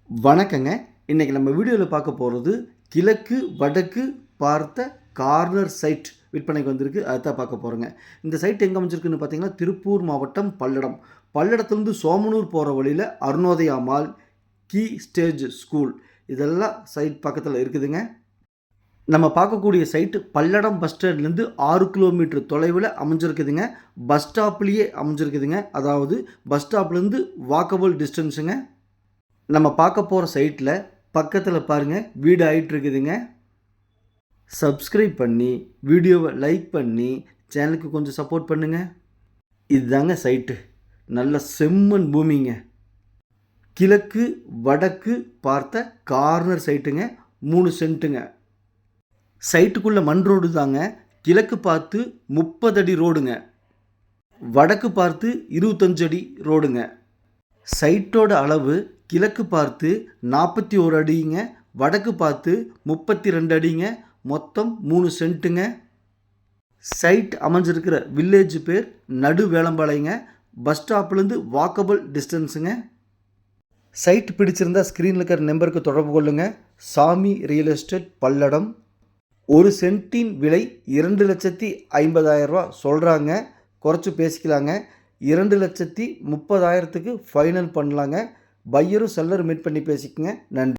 வணக்கங்க. இன்னைக்கு நம்ம வீடியோவில் பார்க்க போகிறது கிழக்கு வடக்கு பார்த்த கார்னர் சைட் விற்பனைக்கு வந்திருக்கு. அதைத்தான் பார்க்க போகிறோங்க. இந்த சைட் எங்கே அமைஞ்சிருக்குன்னு பார்த்தீங்கன்னா திருப்பூர் மாவட்டம் பல்லடம். பல்லடத்துலேருந்து சோமனூர் போகிற வழியில் Arunodaya mall, key stage school இதெல்லாம் சைட் பக்கத்தில் இருக்குதுங்க. நம்ம பார்க்கக்கூடிய சைட்டு பல்லடம் பஸ் ஸ்டாண்ட்லேருந்து 6 கிலோமீட்டர் தொலைவில் அமைஞ்சிருக்குதுங்க. பஸ் ஸ்டாப்லேயே அமைஞ்சிருக்குதுங்க. அதாவது பஸ் ஸ்டாப்லேருந்து வாக்கபிள் டிஸ்டன்ஸுங்க. நம்ம பார்க்க போகிற சைட்டில் பக்கத்தில் பாருங்கள் வீடு ஆகிட்டுருக்குதுங்க. சப்ஸ்கிரைப் பண்ணி வீடியோவை லைக் பண்ணி சேனலுக்கு கொஞ்சம் சப்போர்ட் பண்ணுங்கள். இதுதாங்க சைட்டு. நல்ல செம்மண் பூமிங்க. கிழக்கு வடக்கு பார்த்த கார்னர் சைட்டுங்க. 3 சென்ட்டுங்க. சைட்டுக்குள்ளே மண் ரோடு தாங்க. கிழக்கு பார்த்து 30 அடி ரோடுங்க. வடக்கு பார்த்து 25 அடி ரோடுங்க. சைட்டோட அளவு கிழக்கு பார்த்து 41 அடிங்க, வடக்கு பார்த்து 32 அடிங்க, மொத்தம் 3 சென்ட்டுங்க. சைட் அமைஞ்சிருக்கிற வில்லேஜ் பேர் நடு வேளம்பாளையங்க. பஸ் ஸ்டாப்லேருந்து வாக்கபிள் டிஸ்டன்ஸுங்க. சைட் பிடிச்சிருந்தா ஸ்க்ரீனில் இருக்கிற நம்பருக்கு தொடர்பு கொள்ளுங்கள். சாமி ரியல் எஸ்டேட் பல்லடம். 1 சென்ட்டின் விலை 2,50,000 ரூபா சொல்கிறாங்க. குறைச்சி பேசிக்கலாங்க. 2,30,000க்கு ஃபைனல் பண்ணலாங்க. பையரும் செல்லரும் மீட் பண்ணி பேசிக்கங்க. நன்றி.